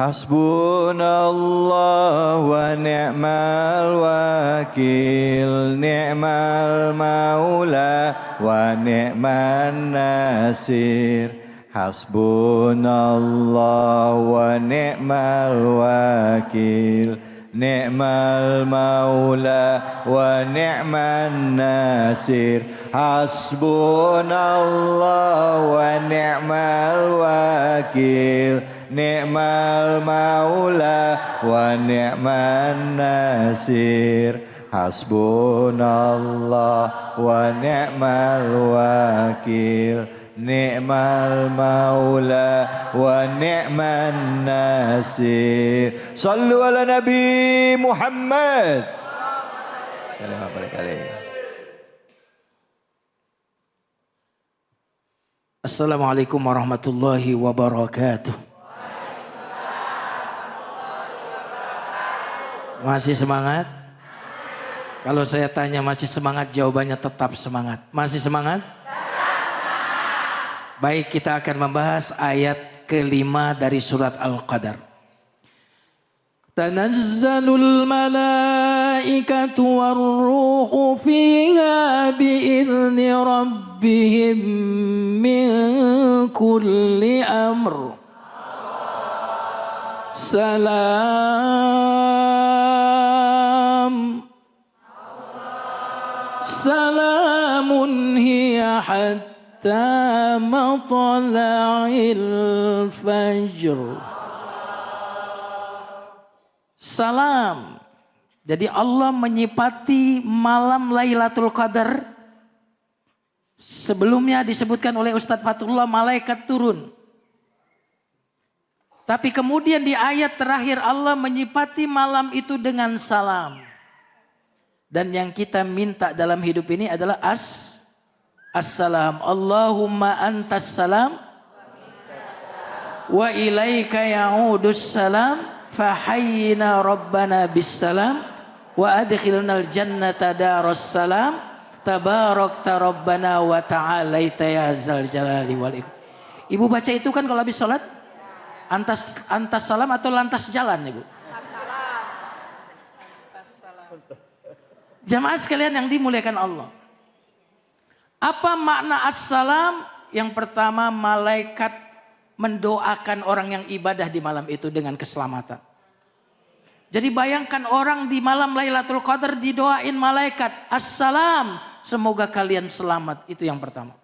Hasbunallah wa ni'mal wakil, ni'mal maula wa ni'man nasir. Hasbunallah wa ni'mal wakil, ni'mal maula wa ni'man nasir. Hasbunallah wa ni'mal wakil, ni'mal maula wa ni'man nasir. Hasbunallah wa ni'mal wakil, ni'mal maula wa ni'man nasir. Sallu ala Nabi Muhammad. Sallallahu alaihi. Assalamualaikum warahmatullahi wabarakatuh. Masih semangat? Kalau saya tanya masih semangat, jawabannya tetap semangat. Masih semangat? Baik, kita akan membahas ayat kelima dari surat Al-Qadar. Tanazzalul malaikatu warruhu fiha bi'izni rabbihim min kulli amr. Salamun hiya hatta matla'il fajr. Salam. Jadi Allah menyifati malam Lailatul Qadar. Sebelumnya disebutkan oleh Ustadz Fatullah malaikat turun. Tapi kemudian di ayat terakhir Allah menyifati malam itu dengan salam. Dan yang kita minta dalam hidup ini adalah assalam. Allahumma antas salam wa ilaika ya'udus salam fahayyina rabbana bissalam wa adkhilnal jannata daras salam tabarakta rabbana wa ta'alaita ya zal jalali wal ikram. Ibu baca itu kan kalau habis sholat? Antas salam atau lantas jalan, Ibu? Jamaah sekalian yang dimuliakan Allah. Apa makna assalam? Yang pertama, malaikat mendoakan orang yang ibadah di malam itu dengan keselamatan. Jadi bayangkan orang di malam Lailatul Qadar didoain malaikat. Assalam, semoga kalian selamat. Itu yang pertama.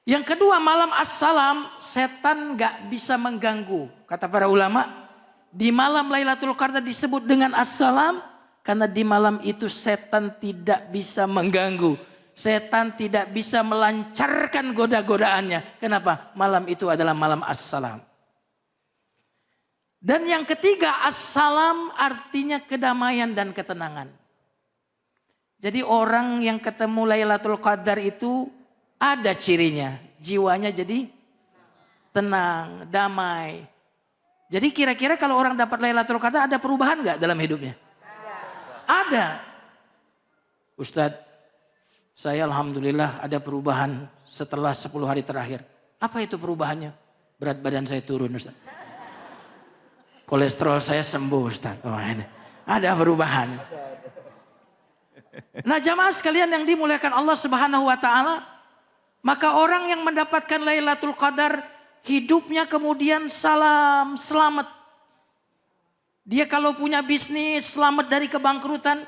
Yang kedua, malam assalam, setan gak bisa mengganggu. Kata para ulama, di malam Lailatul Qadar disebut dengan assalam, karena di malam itu setan tidak bisa mengganggu. Setan tidak bisa melancarkan goda-godaannya. Kenapa? Malam itu adalah malam assalam. Dan yang ketiga, assalam artinya kedamaian dan ketenangan. Jadi orang yang ketemu Lailatul Qadar itu ada cirinya. Jiwanya jadi tenang, damai. Jadi kira-kira kalau orang dapat Lailatul Qadar ada perubahan gak dalam hidupnya? Ada. Ustadz, saya alhamdulillah ada perubahan setelah 10 hari terakhir. Apa itu perubahannya? Berat badan saya turun, Ustadz. Kolesterol saya sembuh, Ustadz. Oh, ini. Ada perubahan. Nah, jamaah sekalian yang dimuliakan Allah Subhanahu wa taala, maka orang yang mendapatkan Lailatul Qadar hidupnya kemudian salam, selamat. Dia kalau punya bisnis selamat dari kebangkrutan.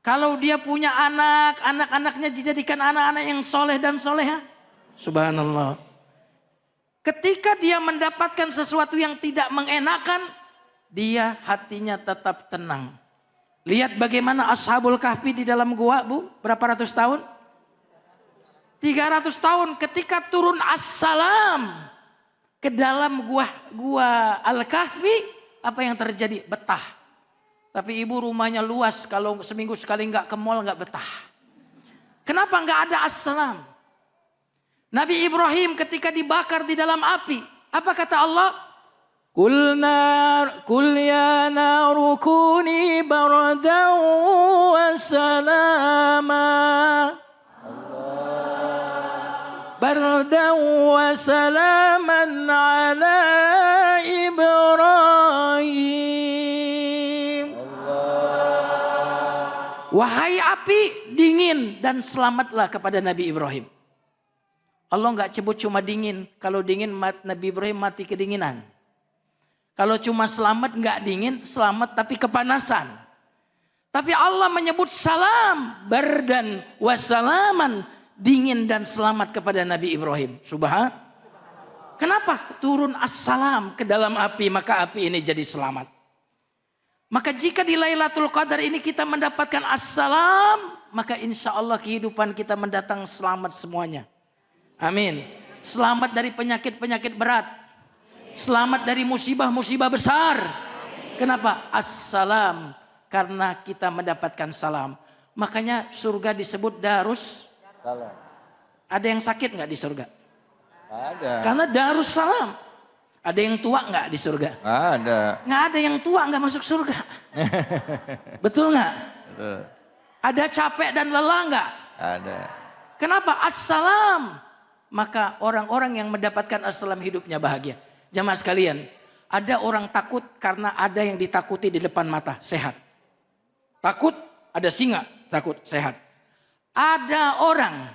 Kalau dia punya anak, anak-anaknya dijadikan anak-anak yang soleh dan soleha. Subhanallah. Ketika dia mendapatkan sesuatu yang tidak mengenakan, dia hatinya tetap tenang. Lihat bagaimana Ashabul Kahfi di dalam gua, Bu. Berapa ratus tahun? 300 tahun ketika turun assalam ke dalam gua Al-Kahfi. Apa yang terjadi? Betah. Tapi ibu rumahnya luas, kalau seminggu sekali nggak ke mall nggak betah. Kenapa nggak ada assalam? Nabi Ibrahim ketika dibakar di dalam api, apa kata Allah? Kul ya naru kuni bardan wa salama. bardan wa salaman ala Ibrahim. Wahai api, dingin dan selamatlah kepada Nabi Ibrahim. Allah nggak sebut cuma dingin. Kalau dingin Nabi Ibrahim mati kedinginan. Kalau cuma selamat nggak dingin, selamat tapi kepanasan. Tapi Allah menyebut salam, bardan wasalaman, dingin dan selamat kepada Nabi Ibrahim. Subhan. Kenapa turun assalam ke dalam api, maka api ini jadi selamat. Maka jika di Lailatul Qadar ini kita mendapatkan assalam, maka insya Allah kehidupan kita mendatang selamat semuanya. Amin. Selamat dari penyakit-penyakit berat. Selamat dari musibah-musibah besar. Kenapa? Assalam. Karena kita mendapatkan salam. Makanya surga disebut darus salam. Ada yang sakit nggak di surga? Ada. Karena darus salam. Ada yang tua nggak di surga? Ada. Nggak ada yang tua nggak masuk surga. Betul nggak? Betul. Ada capek dan lelah nggak? Ada. Kenapa? Assalam. Maka orang-orang yang mendapatkan assalam hidupnya bahagia. Jamaah sekalian, ada orang takut karena ada yang ditakuti di depan mata, sehat. Takut, ada singa, takut, sehat. Ada orang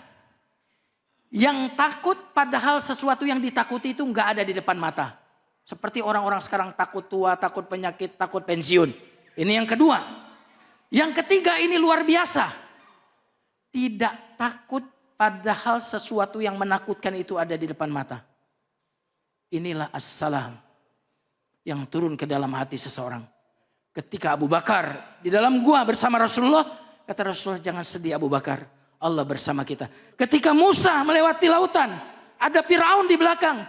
yang takut padahal sesuatu yang ditakuti itu nggak ada di depan mata. Seperti orang-orang sekarang takut tua, takut penyakit, takut pensiun. Ini yang kedua. Yang ketiga ini luar biasa. Tidak takut padahal sesuatu yang menakutkan itu ada di depan mata. Inilah assalam yang turun ke dalam hati seseorang. Ketika Abu Bakar di dalam gua bersama Rasulullah, kata Rasulullah, jangan sedih Abu Bakar, Allah bersama kita. Ketika Musa melewati lautan, ada Firaun di belakang,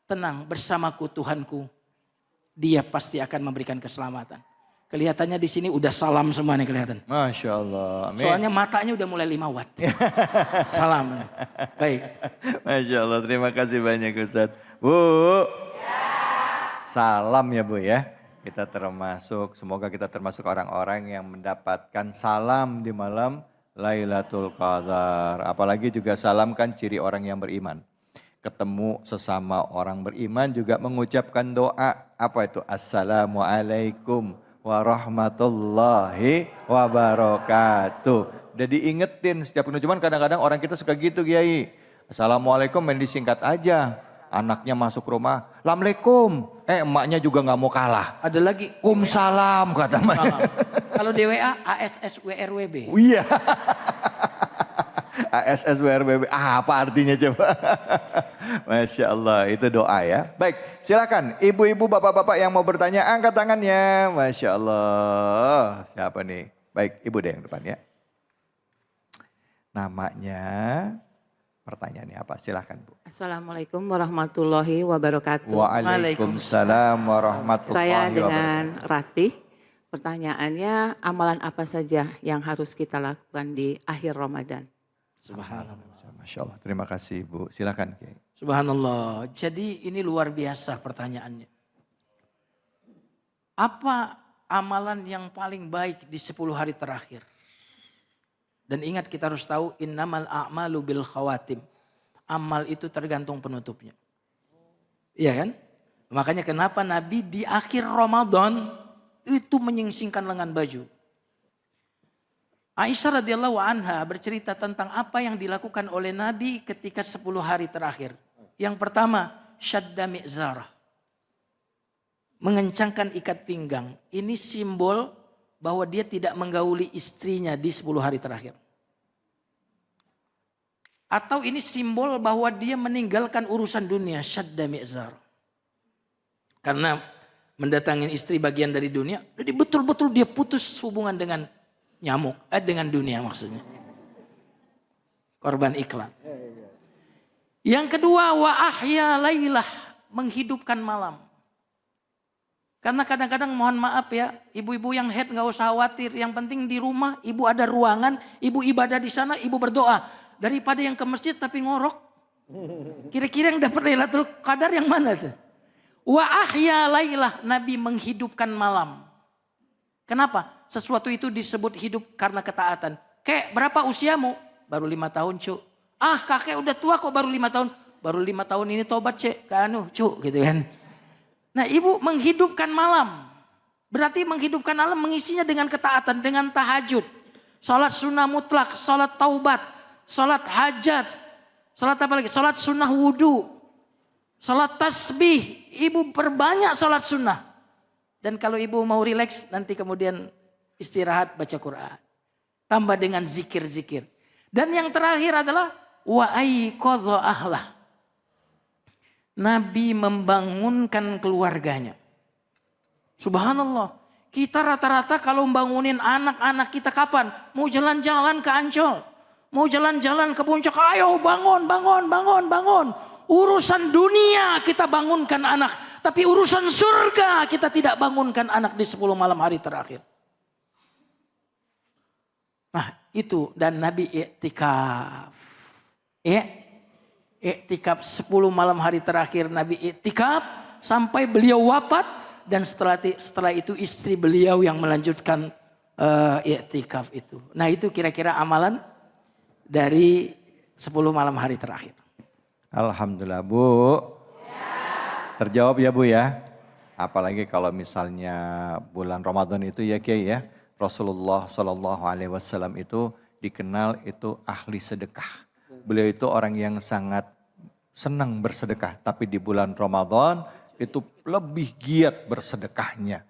tenang, bersamaku Tuhanku, dia pasti akan memberikan keselamatan. Kelihatannya di sini udah salam semua nih kelihatan. Masya Allah. Amin. Soalnya matanya udah mulai 5 watt. Salam. Baik. Masya Allah, terima kasih banyak Ustaz. Bu. Salam ya Bu ya. Kita termasuk, semoga kita termasuk orang-orang yang mendapatkan salam di malam Lailatul Qadar. Apalagi juga salam kan ciri orang yang beriman. Ketemu sesama orang beriman juga mengucapkan doa. Apa itu? Assalamualaikum warahmatullahi wabarakatuh. Udah diingetin setiap penuh. Cuman kadang-kadang orang kita suka gitu Kiai. Assalamualaikum main disingkat aja. Anaknya masuk rumah, Assalamualaikum. Emaknya juga gak mau kalah. Ada lagi. Salam kata emaknya. Kalau DWA ASSWRWB. Iya. ASSWRWB. Apa artinya coba? Masya Allah, itu doa ya. Baik, silakan ibu-ibu, bapak-bapak yang mau bertanya angkat tangannya. Masya Allah. Siapa nih? Baik, ibu deh yang depan ya. Namanya, pertanyaannya apa? Silakan Bu. Assalamualaikum warahmatullahi wabarakatuh. Waalaikumsalam warahmatullahi Saya wabarakatuh. dengan Ratih. Pertanyaannya, amalan apa saja yang harus kita lakukan di akhir Ramadan? Subhanallah. Masya Allah, terima kasih Bu. Silakan Kiai. Subhanallah. Jadi ini luar biasa pertanyaannya. Apa amalan yang paling baik di 10 hari terakhir? Dan ingat kita harus tahu innamal a'malu bil khawatim. Amal itu tergantung penutupnya. Iya kan? Makanya kenapa Nabi di akhir Ramadan itu menyingsingkan lengan baju. Aisyah radhiyallahu anha bercerita tentang apa yang dilakukan oleh Nabi ketika 10 hari terakhir. Yang pertama, syadda mi'zarah. Mengencangkan ikat pinggang. Ini simbol bahwa dia tidak menggauli istrinya di 10 hari terakhir. Atau ini simbol bahwa dia meninggalkan urusan dunia, syadda mi'zar. Karena mendatangin istri bagian dari dunia, jadi betul-betul dia putus hubungan dengan nyamuk, dengan dunia maksudnya. Korban iklan. Yang kedua, wa ahya lailah, menghidupkan malam. Karena kadang-kadang mohon maaf ya, ibu-ibu yang head gak usah khawatir. Yang penting di rumah, ibu ada ruangan, ibu ibadah di sana, ibu berdoa. Daripada yang ke masjid tapi ngorok. Kira-kira yang dapat Lailatul Qadar yang mana tuh? Wa ahya lailah, Nabi menghidupkan malam. Kenapa? Sesuatu itu disebut hidup karena ketaatan. Kayak berapa usiamu? Baru 5 tahun cu. Ah kakek udah tua kok baru 5 tahun. Baru 5 tahun ini tobat cek, cuk gitu kan. Nah ibu menghidupkan malam. Berarti menghidupkan malam mengisinya dengan ketaatan, dengan tahajud. Salat sunnah mutlak, salat taubat, salat hajat. Salat apa lagi? Salat sunnah wudu. Salat tasbih. Ibu perbanyak salat sunnah. Dan kalau ibu mau rileks nanti kemudian istirahat baca Quran. Tambah dengan zikir-zikir. Dan yang terakhir adalah wa aiqadha ahlah. Nabi membangunkan keluarganya. Subhanallah. Kita rata-rata kalau membangunin anak-anak kita kapan? Mau jalan-jalan ke Ancol. Mau jalan-jalan ke puncak. Ayo bangun, bangun, bangun, bangun. Urusan dunia kita bangunkan anak. Tapi urusan surga kita tidak bangunkan anak di 10 malam hari terakhir. Nah itu dan Nabi iktikaf. Iktikaf 10 malam hari terakhir Nabi iktikaf sampai beliau wafat. Dan setelah itu istri beliau yang melanjutkan iktikaf itu. Nah itu kira-kira amalan dari 10 malam hari terakhir. Alhamdulillah Bu. Terjawab ya Bu ya. Apalagi kalau misalnya bulan Ramadan itu ya Kiai ya. Rasulullah SAW itu dikenal itu ahli sedekah. Beliau itu orang yang sangat senang bersedekah. Tapi di bulan Ramadan itu lebih giat bersedekahnya.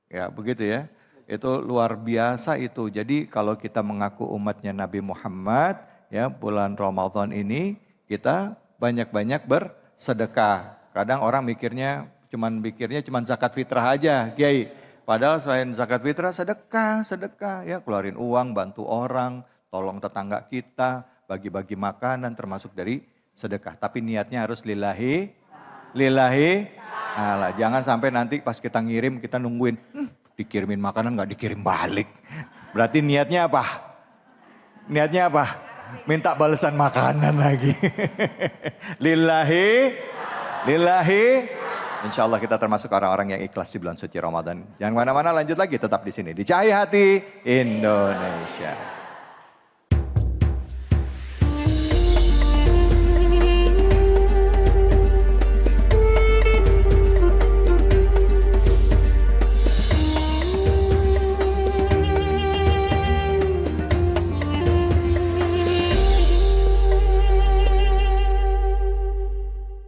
Ya begitu ya. Itu luar biasa itu. Jadi kalau kita mengaku umatnya Nabi Muhammad ya bulan Ramadan ini kita banyak-banyak bersedekah. Kadang orang mikirnya cuman zakat fitrah aja Kiai. Padahal selain zakat fitrah sedekah ya keluarin uang, bantu orang, tolong tetangga kita, bagi-bagi makanan termasuk dari sedekah. Tapi niatnya harus lillahi. Nah, jangan sampai nanti pas kita ngirim kita nungguin dikirimin makanan nggak dikirim balik. Berarti niatnya apa? Niatnya apa? Minta balasan makanan lagi. lillahi. Insya Allah kita termasuk orang-orang yang ikhlas di bulan suci Ramadan. Jangan mana-mana lanjut lagi tetap di sini. Di Cahaya Hati Indonesia.